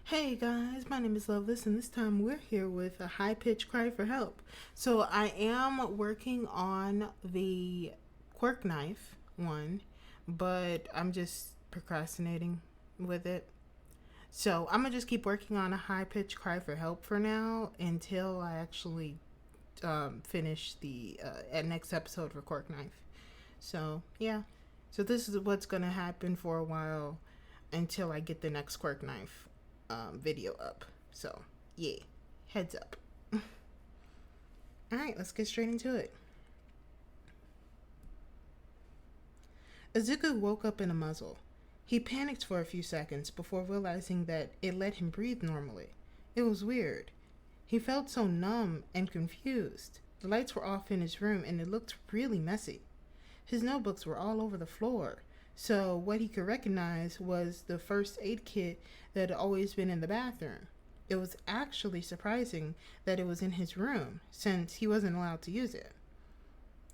Hey guys, my name is Loveless, and this time we're here with a high pitched cry for help. So, I am working on the quirk knife one, but I'm just procrastinating with it. So, I'm gonna just keep working on a high pitched cry for help for now until I actually finish the next episode for quirk knife. So, yeah. So, this is what's gonna happen for a while until I get the next quirk knife video up. So, yeah, heads up. All right, let's get straight into it. Azuka woke up in a muzzle. He panicked for a few seconds before realizing that it let him breathe normally. It was weird. He felt so numb and confused. The lights were off in his room and it looked really messy. His notebooks were all over the floor, so what he could recognize was the first aid kit that had always been in the bathroom. It was actually surprising that it was in his room, since he wasn't allowed to use it.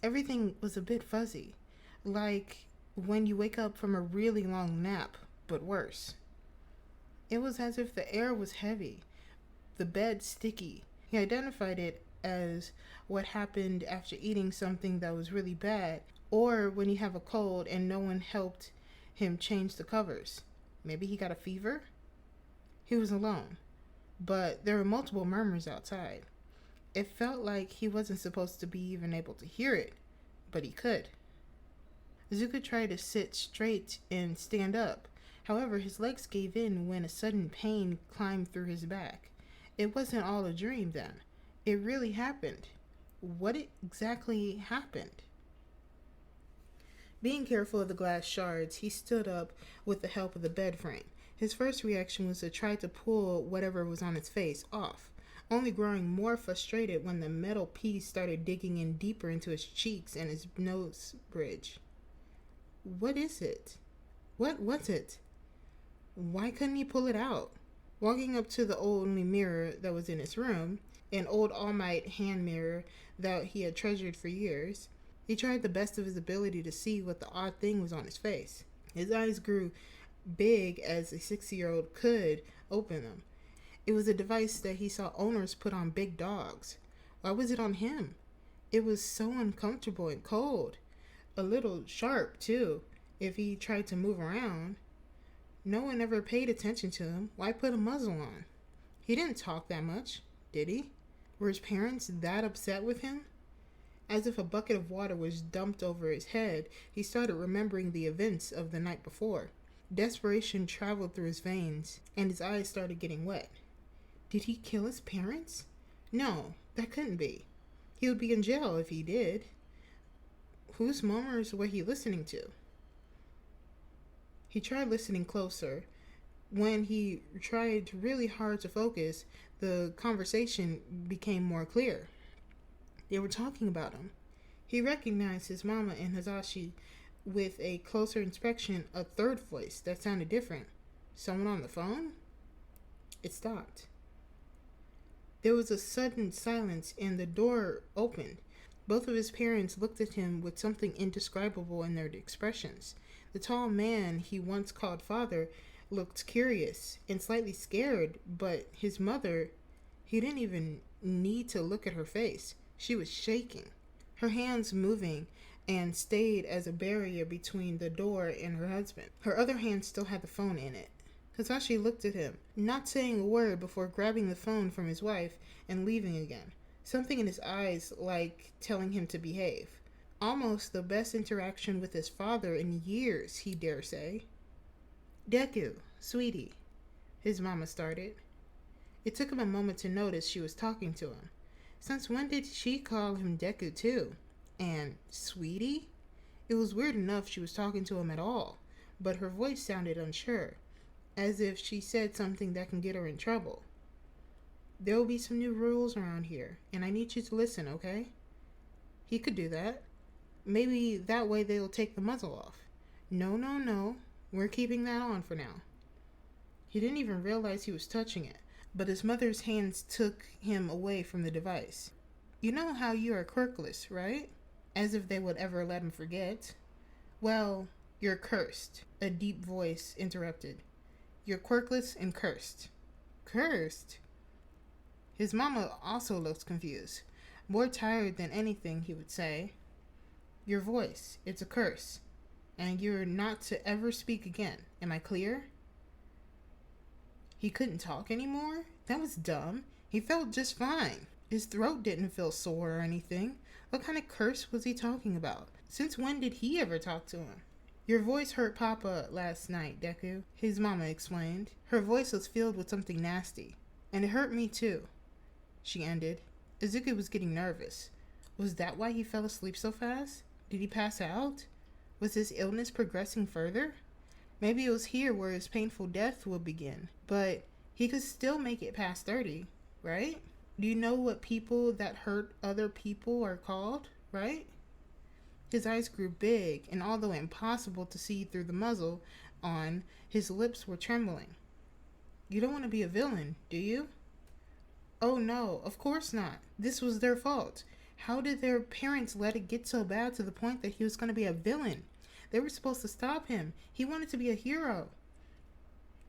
Everything was a bit fuzzy, like when you wake up from a really long nap, but worse. It was as if the air was heavy, the bed sticky. He identified it as what happened after eating something that was really bad, or when you have a cold and no one helped him change the covers. Maybe he got a fever? He was alone, but there were multiple murmurs outside. It felt like he wasn't supposed to be even able to hear it, but he could. Zuka tried to sit straight and stand up. However, his legs gave in when a sudden pain climbed through his back. It wasn't all a dream then. It really happened. What exactly happened? Being careful of the glass shards, he stood up with the help of the bed frame. His first reaction was to try to pull whatever was on his face off, only growing more frustrated when the metal piece started digging in deeper into his cheeks and his nose bridge. What is it? What was it? Why couldn't he pull it out? Walking up to the only mirror that was in his room, an old All Might hand mirror that he had treasured for years, he tried the best of his ability to see what the odd thing was on his face. His eyes grew big as a 60-year-old could open them. It was a device that he saw owners put on big dogs. Why was it on him? It was so uncomfortable and cold. A little sharp, too, if he tried to move around. No one ever paid attention to him. Why put a muzzle on? He didn't talk that much, did he? Were his parents that upset with him? As if a bucket of water was dumped over his head, he started remembering the events of the night before. Desperation traveled through his veins, and his eyes started getting wet. Did he kill his parents? No, that couldn't be. He would be in jail if he did. Whose murmurs were he listening to? He tried listening closer. When he tried really hard to focus, the conversation became more clear. They were talking about him. He recognized his mama and Hisashi. With a closer inspection, a third voice that sounded different. Someone on the phone? It stopped. There was a sudden silence and the door opened. Both of his parents looked at him with something indescribable in their expressions. The tall man he once called father looked curious and slightly scared, but his mother, he didn't even need to look at her face. She was shaking, her hands moving, and stayed as a barrier between the door and her husband. Her other hand still had the phone in it. Hisashi looked at him, not saying a word before grabbing the phone from his wife and leaving again. Something in his eyes like telling him to behave. Almost the best interaction with his father in years, he dare say. Deku, sweetie, his mama started. It took him a moment to notice she was talking to him. Since when did she call him Deku too? And sweetie? It was weird enough she was talking to him at all, but her voice sounded unsure, as if she said something that can get her in trouble. There will be some new rules around here, and I need you to listen, okay? He could do that. Maybe that way they'll take the muzzle off. No. We're keeping that on for now. He didn't even realize he was touching it, but his mother's hands took him away from the device. You know how you are quirkless, right? As if they would ever let him forget. Well, you're cursed, a deep voice interrupted. You're quirkless and cursed. Cursed? His mama also looked confused, more tired than anything, he would say. Your voice, it's a curse, and you're not to ever speak again. Am I clear? He couldn't talk anymore? That was dumb. He felt just fine. His throat didn't feel sore or anything. What kind of curse was he talking about? Since when did he ever talk to him? Your voice hurt Papa last night, Deku, his mama explained. Her voice was filled with something nasty. And it hurt me too, she ended. Izuku was getting nervous. Was that why he fell asleep so fast? Did he pass out? Was his illness progressing further? Maybe it was here where his painful death would begin. But he could still make it past 30, right? Do you know what people that hurt other people are called, right? His eyes grew big, and although impossible to see through the muzzle on, his lips were trembling. You don't want to be a villain, do you? Oh no, of course not. This was their fault. How did their parents let it get so bad to the point that he was going to be a villain? They were supposed to stop him. He wanted to be a hero.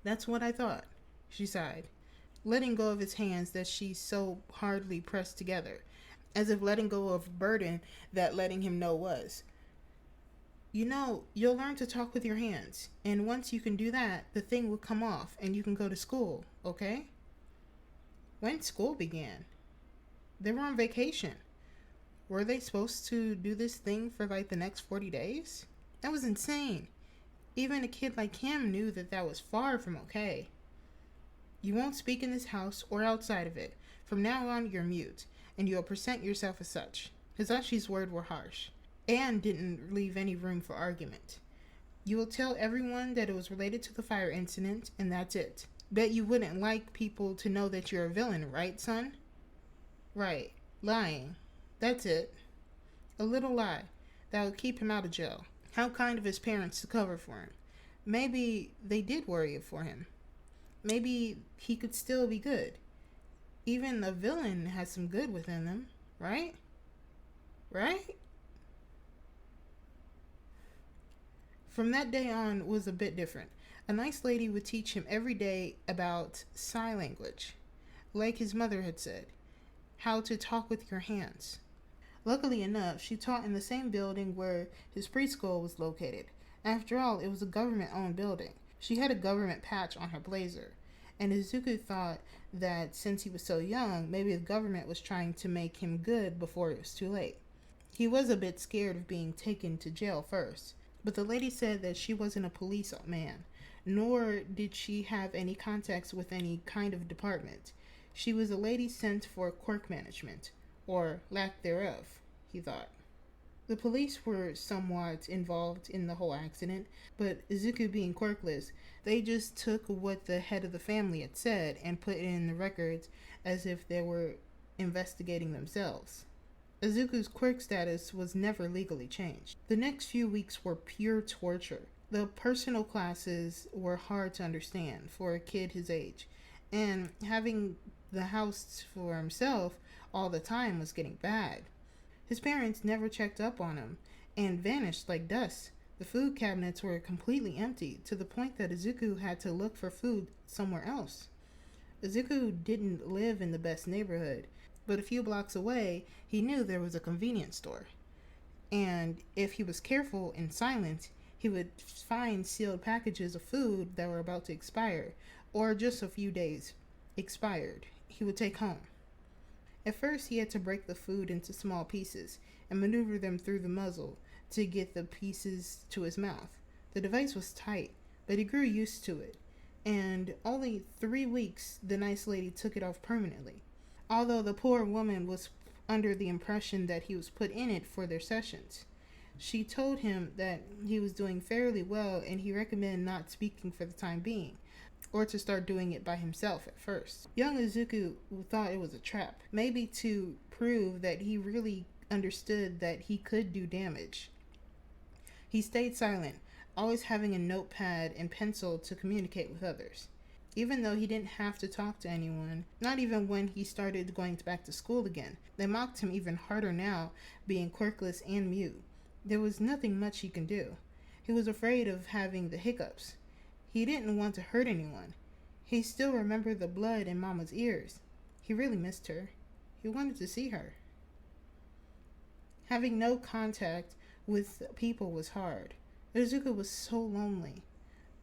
That's what I thought, she sighed, letting go of his hands that she so hardly pressed together, as if letting go of a burden that letting him know was. You know, you'll learn to talk with your hands, and once you can do that, the thing will come off and you can go to school, okay? When school began, they were on vacation. Were they supposed to do this thing for like the next 40 days? That was insane. Even a kid like him knew that that was far from okay. You won't speak in this house or outside of it. From now on, you're mute, and you'll present yourself as such. Hisachi's words were harsh, and didn't leave any room for argument. You will tell everyone that it was related to the fire incident, and that's it. Bet you wouldn't like people to know that you're a villain, right, son? Right. Lying. That's it. A little lie that would keep him out of jail. How kind of his parents to cover for him. Maybe they did worry for him. Maybe he could still be good. Even a villain has some good within them, right? Right? From that day on was a bit different. A nice lady would teach him every day about sign language, like his mother had said, how to talk with your hands. Luckily enough, she taught in the same building where his preschool was located. After all, it was a government-owned building. She had a government patch on her blazer, and Izuku thought that since he was so young, maybe the government was trying to make him good before it was too late. He was a bit scared of being taken to jail first, but the lady said that she wasn't a policeman, nor did she have any contacts with any kind of department. She was a lady sent for quirk management, or lack thereof, he thought. The police were somewhat involved in the whole accident, but Izuku being quirkless, they just took what the head of the family had said and put it in the records as if they were investigating themselves. Izuku's quirk status was never legally changed. The next few weeks were pure torture. The personal classes were hard to understand for a kid his age, and having the house for himself all the time was getting bad. His parents never checked up on him and vanished like dust. The food cabinets were completely empty to the point that Izuku had to look for food somewhere else. Izuku didn't live in the best neighborhood, but a few blocks away he knew there was a convenience store. And if he was careful and silent, he would find sealed packages of food that were about to expire, or just a few days expired, he would take home. At first, he had to break the food into small pieces and maneuver them through the muzzle to get the pieces to his mouth. The device was tight, but he grew used to it, and only 3 weeks the nice lady took it off permanently, although the poor woman was under the impression that he was put in it for their sessions. She told him that he was doing fairly well and he recommended not speaking for the time being, or to start doing it by himself at first. Young Izuku thought it was a trap, maybe to prove that he really understood that he could do damage. He stayed silent, always having a notepad and pencil to communicate with others. Even though he didn't have to talk to anyone, not even when he started going back to school again. They mocked him even harder now, being quirkless and mute. There was nothing much he can do. He was afraid of having the hiccups. He didn't want to hurt anyone. He still remembered the blood in Mama's ears. He really missed her. He wanted to see her. Having no contact with people was hard. Izuku was so lonely,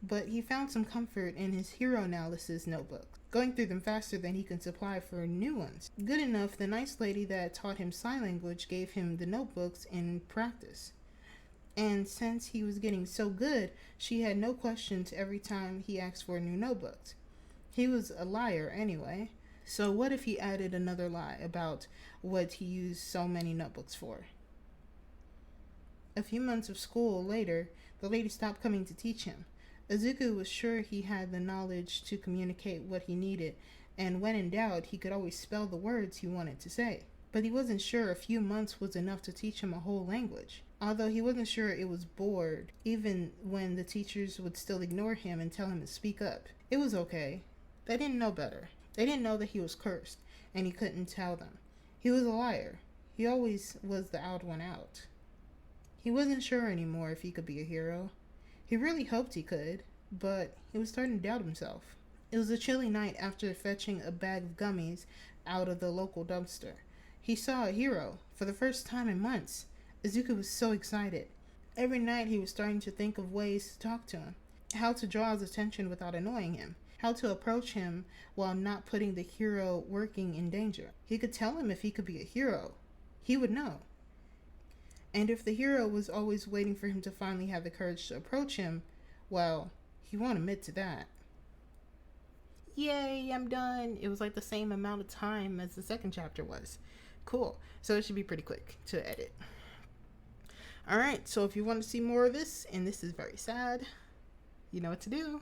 but he found some comfort in his hero analysis notebook, going through them faster than he could supply for new ones. Good enough, the nice lady that taught him sign language gave him the notebooks in practice. And since he was getting so good, she had no questions every time he asked for new notebooks. He was a liar anyway, so what if he added another lie about what he used so many notebooks for? A few months of school later, the lady stopped coming to teach him. Izuku was sure he had the knowledge to communicate what he needed, and when in doubt, he could always spell the words he wanted to say. But he wasn't sure a few months was enough to teach him a whole language. Although he wasn't sure it was bored, even when the teachers would still ignore him and tell him to speak up. It was okay. They didn't know better. They didn't know that he was cursed, and he couldn't tell them. He was a liar. He always was the odd one out. He wasn't sure anymore if he could be a hero. He really hoped he could, but he was starting to doubt himself. It was a chilly night after fetching a bag of gummies out of the local dumpster. He saw a hero for the first time in months. Izuku was so excited. Every night he was starting to think of ways to talk to him, how to draw his attention without annoying him, how to approach him while not putting the hero working in danger. He could tell him if he could be a hero. He would know. And if the hero was always waiting for him to finally have the courage to approach him, well, he won't admit to that. Yay, I'm done. It was like the same amount of time as the second chapter was. Cool. So it should be pretty quick to edit. Alright, so if you want to see more of this, and this is very sad, you know what to do.